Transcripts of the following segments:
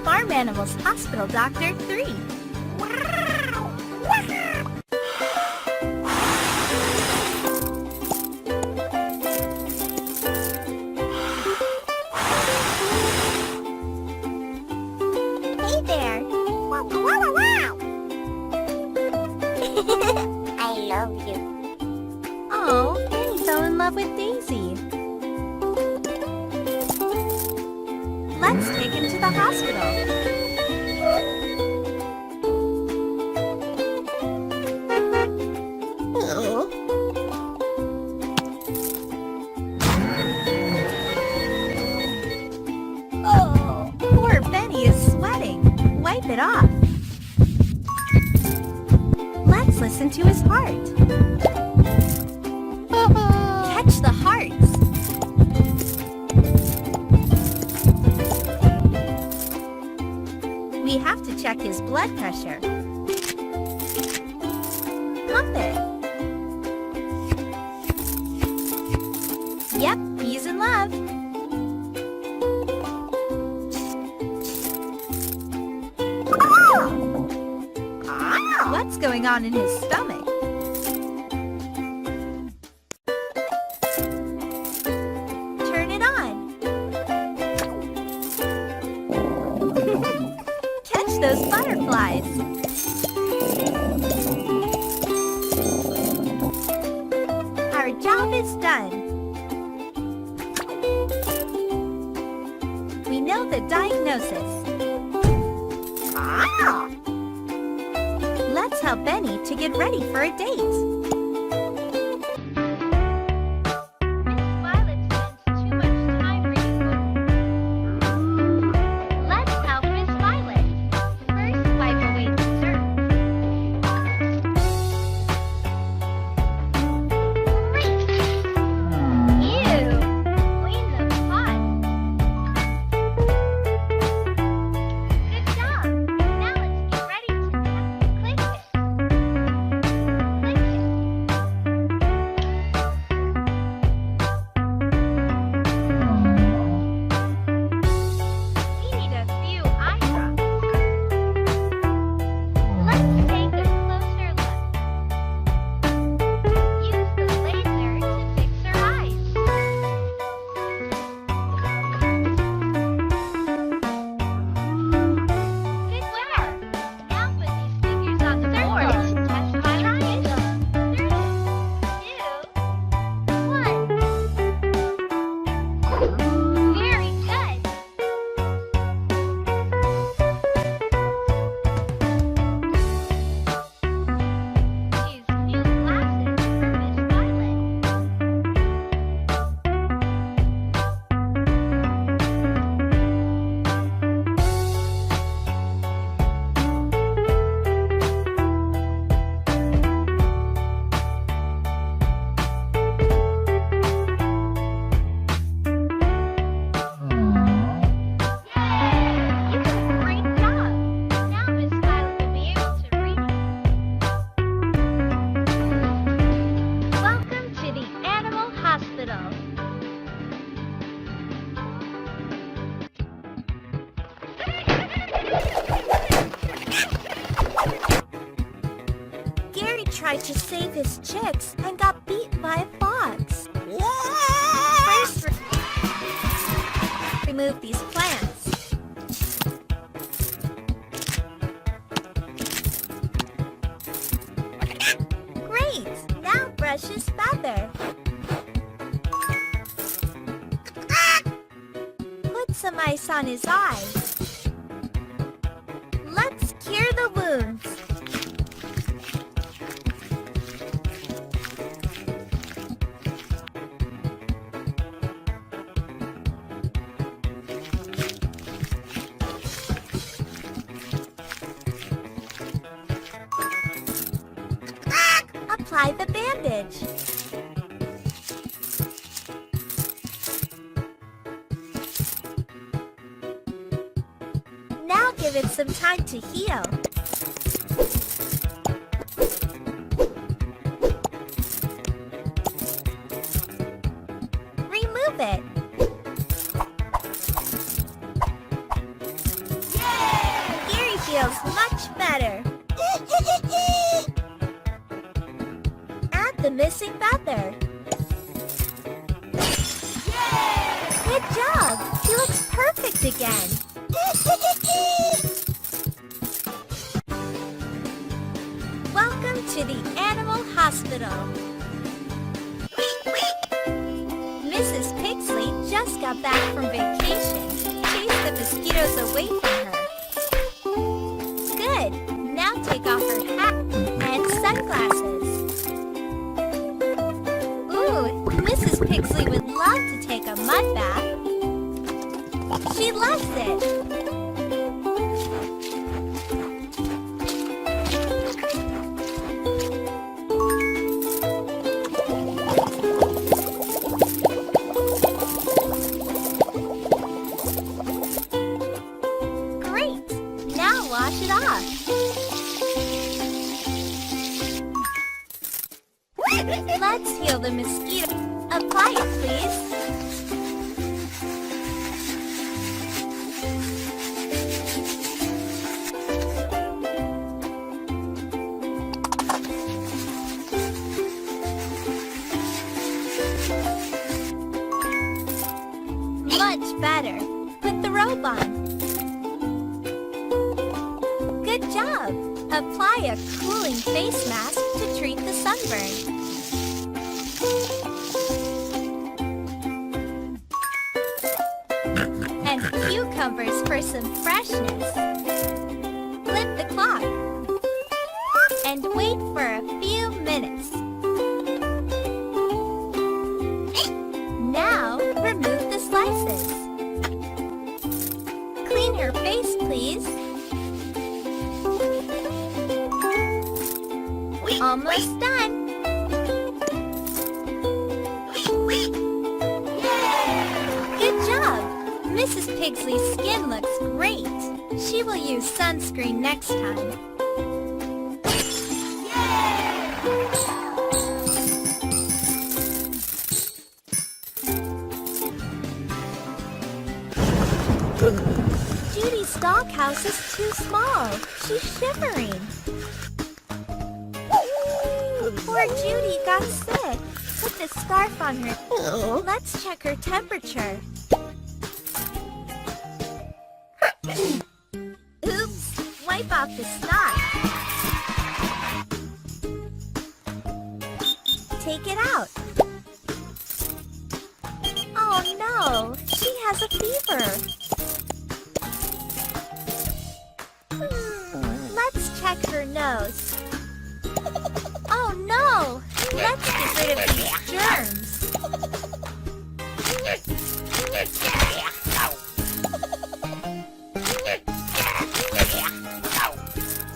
Farm Animals Hospital Doctor 3. Hey there. Wow, wow, wow, wow. I love you. Oh, Benny fell in love with Daisy. Let's take him to the hospital. Oh, poor Benny is sweating. Wipe it off. Let's listen to his heart. Catch the hearts. We have to check his blood pressure. Pump it. Yep, he's in love. What's going on in his stomach? Turn it on. Catch those butterflies. Our job is done. We know the diagnosis. Let's help Benny to get ready for a date. Tried to save his chicks and got beat by a fox. First, remove these plants. Great! Now brush his feather. Put some ice on his eyes. Let's cure the wounds. Apply the bandage. Now give it some time to heal. Remove it. smells much better. Add the missing feather. Good job! He looks perfect again. Welcome to the animal hospital. Mrs. Pigsley just got back from vacation. Chase the mosquitoes away from her. Good. Now take off her hat and sunglasses. Ooh, Mrs. Pigsley would love to take a mud bath. She loves it. Great! Now wash it off. Let's heal the mosquito. Apply it, please. Much better. Put the robe on. Good job. Apply a cooling face mask to treat the sunburn. And cucumbers for some freshness. Flip the clock. And wait for a few minutes. Now, remove the slices. Clean her face, please. Almost done. Good job. Mrs. Pigsley's skin looks great. She will use sunscreen next time. Judy's doghouse is too small. She's shivering. Poor Judy got sick. Put the scarf on her. Let's check her temperature. Oops! Wipe off the snot. Take it out. Oh no! She has a fever. Let's check her nose. Oh no! Let's get rid of these germs.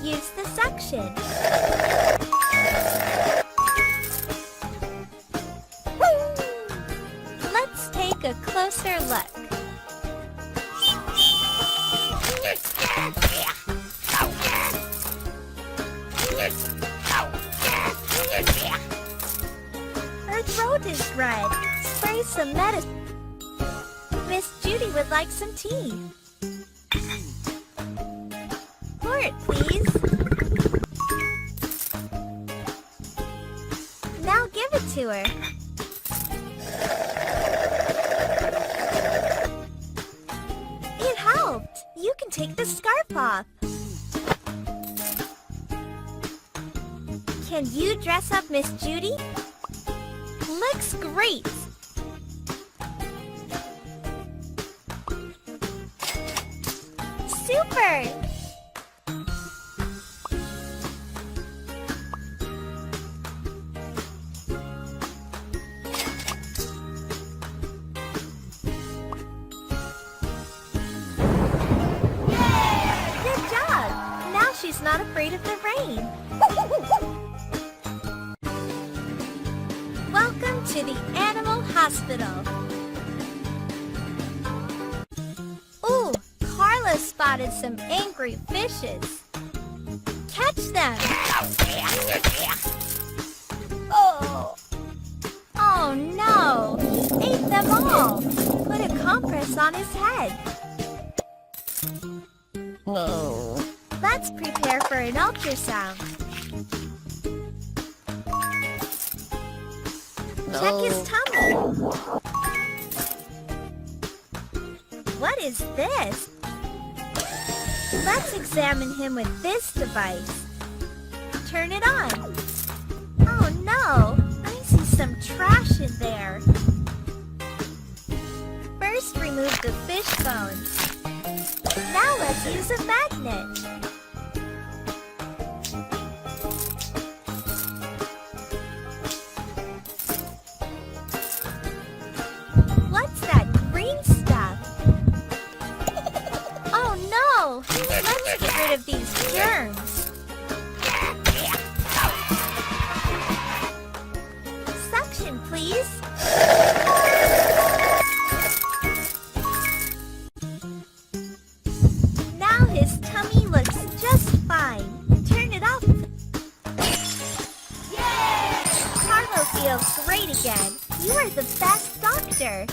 Use the suction. Let's take a closer look. Her throat is red. Spray some medicine. Miss Judy would like some tea. Pour it, please. Now give it to her. It helped. You can take the scarf off. Can you dress up Miss Judy? Looks great! Super! Good job! Now she's not afraid of the rain. Welcome to the animal hospital. Ooh, Carla spotted some angry fishes. Catch them! Oh! Oh no! He ate them all! Put a compress on his head. No. Let's Let's prepare for an ultrasound. Check his tummy. What is this? Let's examine him with this device. Turn it on. Oh no! I see some trash in there. First, remove the fish bones. Now let's use a magnet. What's that green stuff? Oh no! Let's get rid of these germs. Suction, please. Now his tummy looks just fine. Turn it off. Yay! Carlo feels great again. You are the best doctor.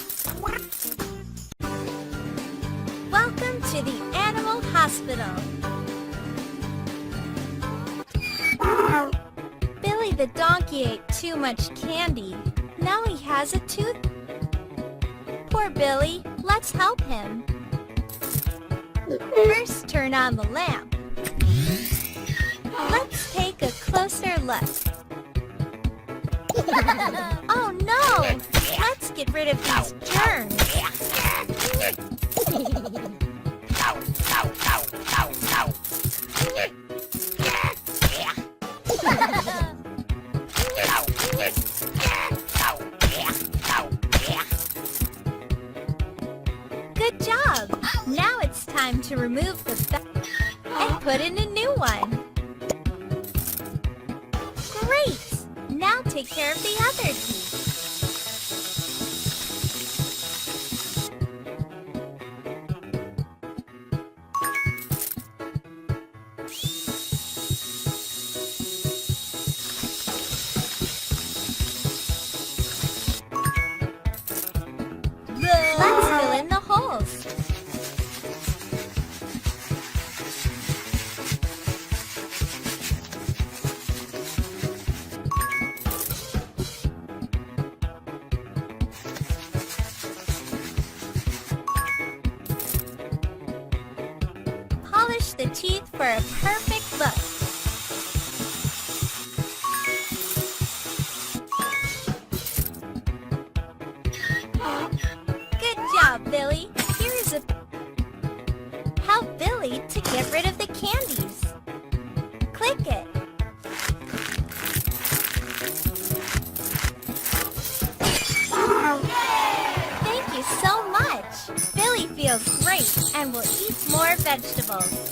Welcome to the animal hospital. Billy the donkey ate too much candy. Now he has a tooth. Poor Billy. Let's help him. First, turn on the lamp. Let's take a closer look. Oh no! Let's get rid of these germs. Good job! Now it's time to remove the and put in a new one. Great! Now take care of the other teeth. Let's fill in the holes. Polish the teeth for a perfect look. Good job, Billy. Here is a... Help Billy to get rid of the candies. Click it. Thank you so much. Billy feels great and will eat more vegetables.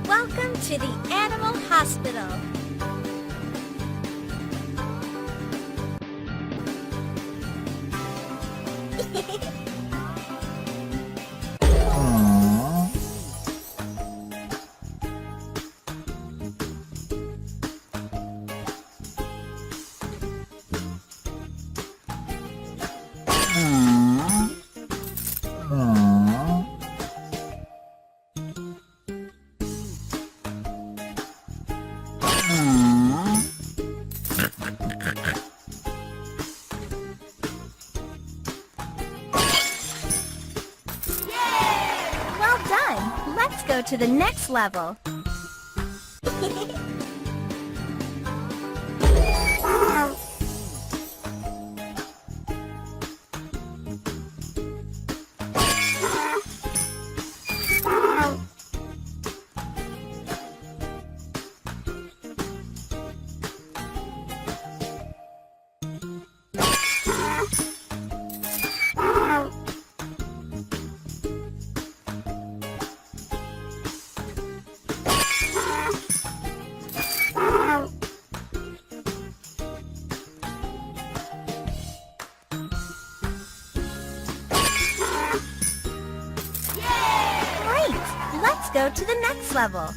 Welcome to the animal hospital. Well done! Let's go to the next level. Let's go to the next level.